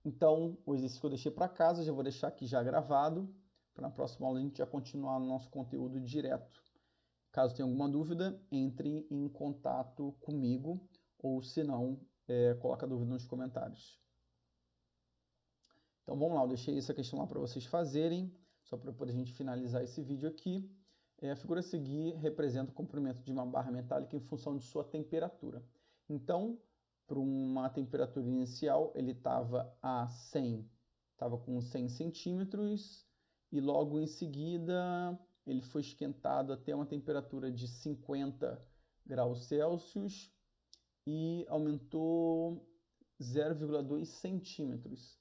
Então, o exercício que eu deixei para casa, já vou deixar aqui já gravado, para na próxima aula a gente já continuar no nosso conteúdo direto. Caso tenha alguma dúvida, entre em contato comigo, ou se não, coloca a dúvida nos comentários. Então vamos lá, eu deixei essa questão lá para vocês fazerem, só para a gente finalizar esse vídeo aqui. A figura a seguir representa o comprimento de uma barra metálica em função de sua temperatura. Então, para uma temperatura inicial, ele estava a 100, estava com 100 centímetros, e logo em seguida ele foi esquentado até uma temperatura de 50 graus Celsius e aumentou 0,2 centímetros.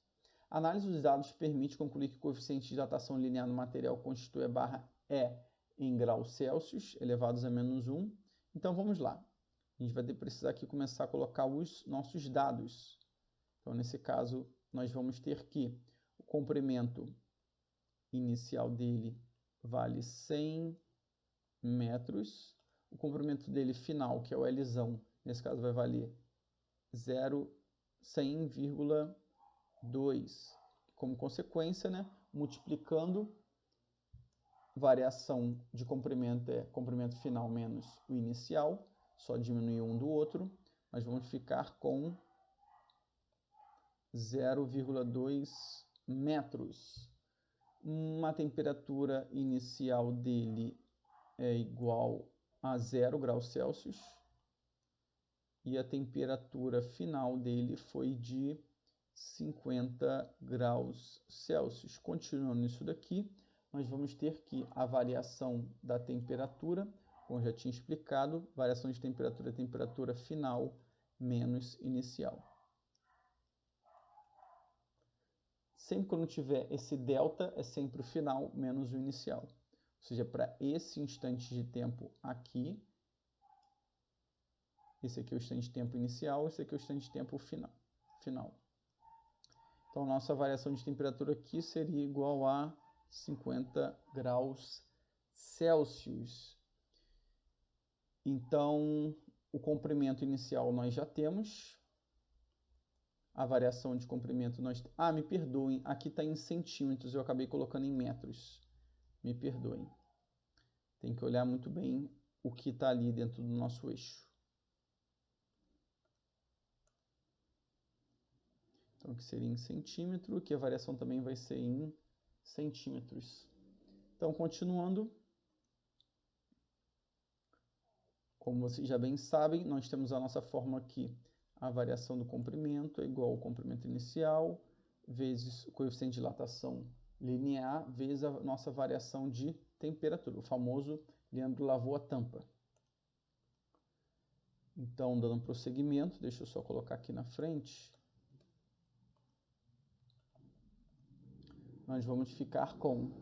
A análise dos dados permite concluir que o coeficiente de dilatação linear no material constitui a barra E em graus Celsius, elevados a menos 1. Então vamos lá. A gente vai precisar aqui começar a colocar os nossos dados. Então nesse caso nós vamos ter que o comprimento inicial dele vale 100 metros. O comprimento dele final, que é o Lzão, nesse caso vai valer 100,2. Como consequência, né, multiplicando, variação de comprimento é comprimento final menos o inicial, só diminuir um do outro, nós vamos ficar com 0,2 metros. Uma temperatura inicial dele é igual a 0 graus Celsius e a temperatura final dele foi de 50 graus Celsius. Continuando isso daqui, nós vamos ter que a variação da temperatura, como eu já tinha explicado, variação de temperatura é temperatura final menos inicial. Sempre quando tiver esse delta, é sempre o final menos o inicial. Ou seja, para esse instante de tempo aqui, esse aqui é o instante de tempo inicial, esse aqui é o instante de tempo final. Então, nossa variação de temperatura aqui seria igual a 50 graus Celsius. Então, o comprimento inicial nós já temos. A variação de comprimento nós... Ah, me perdoem, aqui está em centímetros, eu acabei colocando em metros. Me perdoem. Tem que olhar muito bem o que está ali dentro do nosso eixo. Então, aqui seria em centímetro, que a variação também vai ser em centímetros. Então, continuando, como vocês já bem sabem, nós temos a nossa fórmula aqui. A variação do comprimento é igual ao comprimento inicial, vezes o coeficiente de dilatação linear, vezes a nossa variação de temperatura, o famoso Leandro lavou a tampa. Então, dando prosseguimento, deixa eu só colocar aqui na frente. Nós vamos ficar com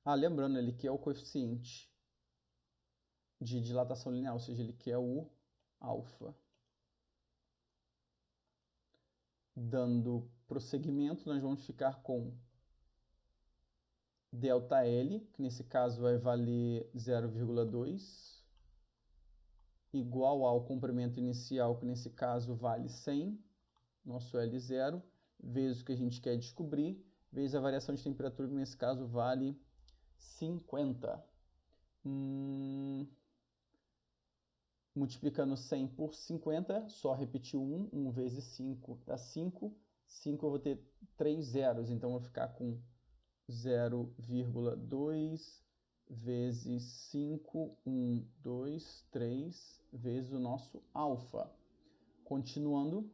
lembrando, ele quer o coeficiente de dilatação linear, ou seja, ele quer o alfa. Dando prosseguimento, nós vamos ficar com ΔL, que nesse caso vai valer 0,2, igual ao comprimento inicial, que nesse caso vale 100, nosso L0, vezes o que a gente quer descobrir, vezes a variação de temperatura, que nesse caso vale 50. Multiplicando 100 por 50, só repetir 1, 1 vezes 5 dá 5, 5 eu vou ter 3 zeros, então eu vou ficar com 0,2 vezes 5, 1, 2, 3, vezes o nosso alfa. Continuando,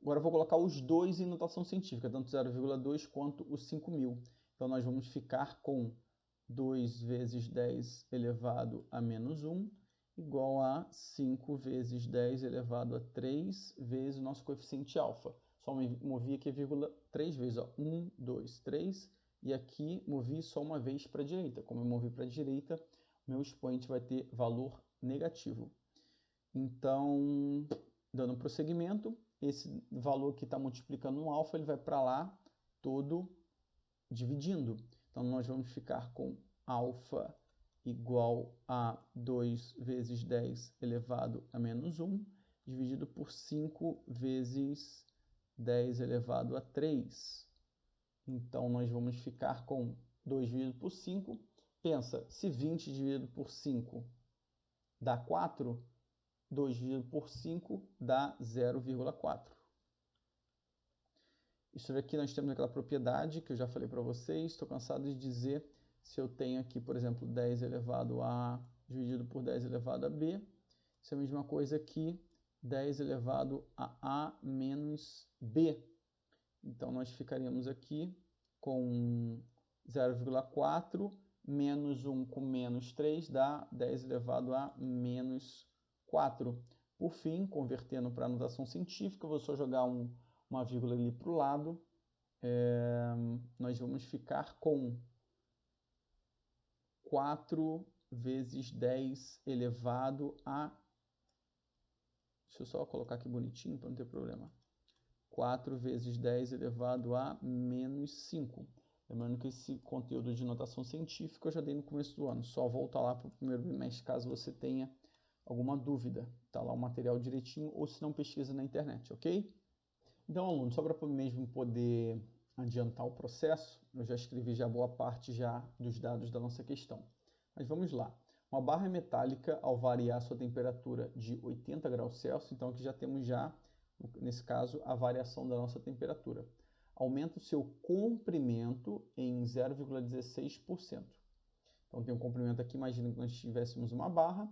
agora eu vou colocar os dois em notação científica, tanto 0,2 quanto os 5.000. Então nós vamos ficar com 2 vezes 10 elevado a menos 1, igual a 5 vezes 10 elevado a 3 vezes o nosso coeficiente alfa. Só movi aqui a vírgula 3 vezes, 1, 2, 3, e aqui movi só uma vez para a direita. Como eu movi para a direita, meu expoente vai ter valor negativo. Então, dando prosseguimento, esse valor que está multiplicando no alfa, ele vai para lá todo dividindo. Então, nós vamos ficar com alfa igual a 2 vezes 10 elevado a menos 1, dividido por 5 vezes 10 elevado a 3. Então, nós vamos ficar com 2 dividido por 5. Pensa, se 20 dividido por 5 dá 4, 2 dividido por 5 dá 0,4. Isso daqui nós temos aquela propriedade que eu já falei para vocês. Estou cansado de dizer se eu tenho aqui, por exemplo, 10 elevado a dividido por 10 elevado a b. Isso é a mesma coisa que 10 elevado a menos b. Então, nós ficaríamos aqui com 0,4 menos 1 com menos 3 dá 10 elevado a menos 4. Por fim, convertendo para a notação científica, eu vou só jogar uma vírgula ali para o lado. Nós vamos ficar com 4 vezes 10 elevado a... Deixa eu só colocar aqui bonitinho para não ter problema. 4 vezes 10 elevado a menos 5. Lembrando que esse conteúdo de notação científica eu já dei no começo do ano. Só volta lá para o primeiro bimestre caso você tenha alguma dúvida. Está lá o material direitinho, ou se não, pesquisa na internet, ok? Então, aluno, só para mesmo poder adiantar o processo, eu já escrevi já boa parte já dos dados da nossa questão. Mas vamos lá. Uma barra metálica, ao variar sua temperatura de 80 graus Celsius, então aqui já temos já, nesse caso, a variação da nossa temperatura. Aumenta o seu comprimento em 0,16%. Então tem um comprimento aqui, imagina que nós tivéssemos uma barra,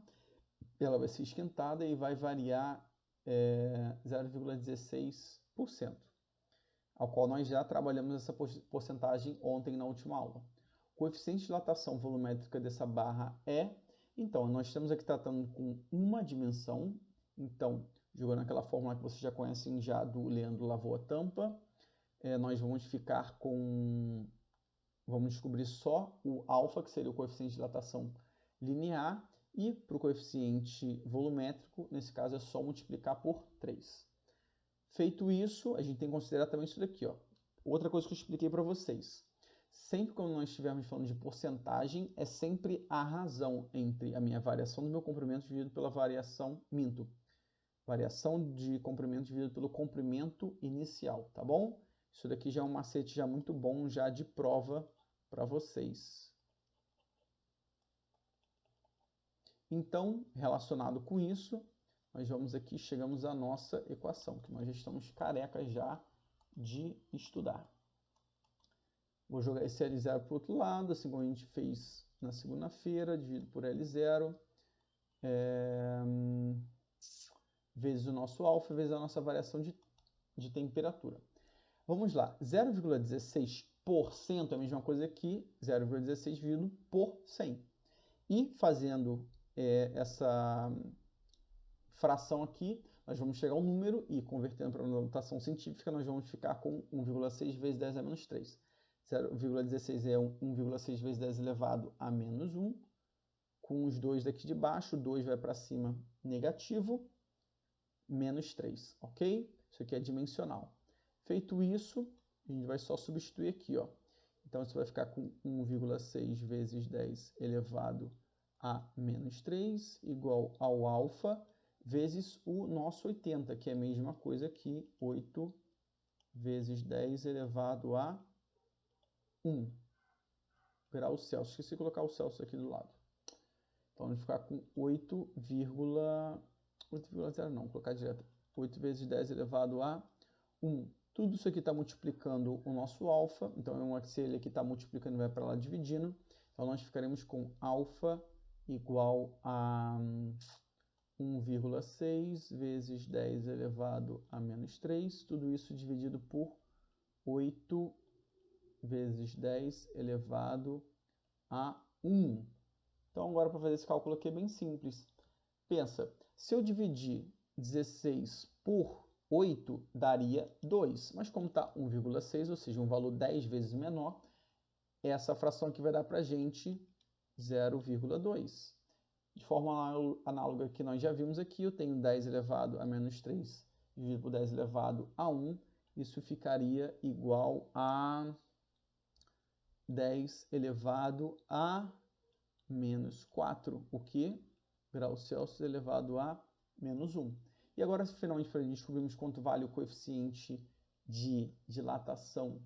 ela vai ser esquentada e vai variar 0,16%, ao qual nós já trabalhamos essa porcentagem ontem na última aula. O coeficiente de dilatação volumétrica dessa barra é... Então, nós estamos aqui tratando com uma dimensão, então, jogando aquela fórmula que vocês já conhecem já do Leandro lavou a tampa, nós vamos ficar com... Vamos descobrir só o alfa, que seria o coeficiente de dilatação linear, e para o coeficiente volumétrico, nesse caso, é só multiplicar por 3. Feito isso, a gente tem que considerar também isso daqui, ó. Outra coisa que eu expliquei para vocês. Sempre quando nós estivermos falando de porcentagem, é sempre a razão entre a minha variação do meu comprimento dividido pela variação de comprimento dividido pelo comprimento inicial, tá bom? Isso daqui já é um macete já muito bom, já de prova para vocês. Então, relacionado com isso, nós vamos aqui, chegamos à nossa equação, que nós já estamos carecas já de estudar. Vou jogar esse L0 para o outro lado, assim como a gente fez na segunda-feira, dividido por L0, vezes o nosso alfa, vezes a nossa variação de temperatura. Vamos lá, 0,16% é a mesma coisa que 0,16 dividido por 100. E fazendo essa fração aqui, nós vamos chegar ao número e convertendo para uma notação científica, nós vamos ficar com 1,6 vezes 10 a menos 3. 0,16 é 1,6 vezes 10 elevado a menos 1. Com os dois daqui de baixo, 2 vai para cima negativo, menos 3, ok? Isso aqui é dimensional. Feito isso, a gente vai só substituir aqui, ó. Então, você vai ficar com 1,6 vezes 10 elevado a menos 3, igual ao alfa, vezes o nosso 80, que é a mesma coisa que 8 vezes 10 elevado a 1 graus Celsius. Esqueci de colocar o Celsius aqui do lado. Então, vamos ficar com 8,0 não, vou colocar direto. 8 vezes 10 elevado a 1. Tudo isso aqui está multiplicando o nosso alfa. Então, se ele aqui está multiplicando, vai para lá dividindo. Então, nós ficaremos com alfa igual a 1,6 vezes 10 elevado a menos 3. Tudo isso dividido por 8 vezes 10 elevado a 1. Então, agora para fazer esse cálculo aqui é bem simples. Pensa, se eu dividir 16 por 8, daria 2. Mas como está 1,6, ou seja, um valor 10 vezes menor, essa fração aqui vai dar para a gente 0,2. De forma análoga que nós já vimos aqui, eu tenho 10 elevado a menos 3 dividido por 10 elevado a 1. Isso ficaria igual a 10 elevado a menos 4, o que? Graus Celsius elevado a menos 1. E agora, finalmente, para descobrirmos quanto vale o coeficiente de dilatação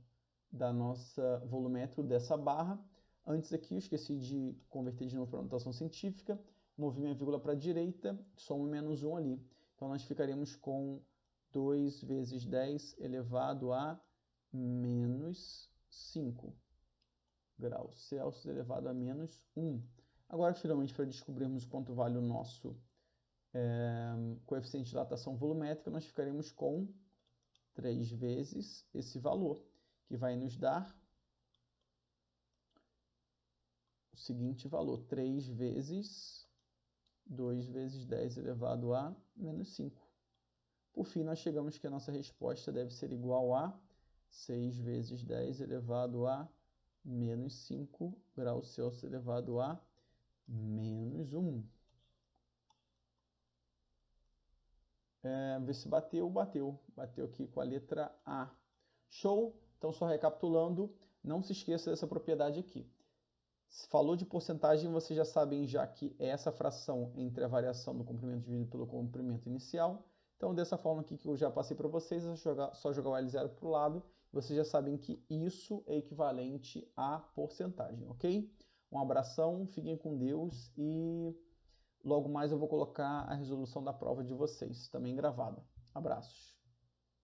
da nossa volúmetro dessa barra, antes aqui eu esqueci de converter de novo para a notação científica, movi minha vírgula para a direita, soma menos 1 ali. Então, nós ficaremos com 2 vezes 10 elevado a menos 5 graus Celsius elevado a menos 1. Agora, finalmente, para descobrirmos quanto vale o nosso coeficiente de dilatação volumétrica, nós ficaremos com 3 vezes esse valor, que vai nos dar o seguinte valor, 3 vezes 2 vezes 10 elevado a menos 5. Por fim, nós chegamos que a nossa resposta deve ser igual a 6 vezes 10 elevado a menos 5 graus Celsius elevado a menos 1. Ver se bateu, bateu. Bateu aqui com a letra A. Show? Então, só recapitulando, não se esqueça dessa propriedade aqui. Se falou de porcentagem, vocês já sabem já que é essa fração entre a variação do comprimento dividido pelo comprimento inicial. Então, dessa forma aqui que eu já passei para vocês, é só jogar o L0 para o lado. Vocês já sabem que isso é equivalente à porcentagem, ok? Um abração, fiquem com Deus e logo mais eu vou colocar a resolução da prova de vocês, também gravada. Abraços.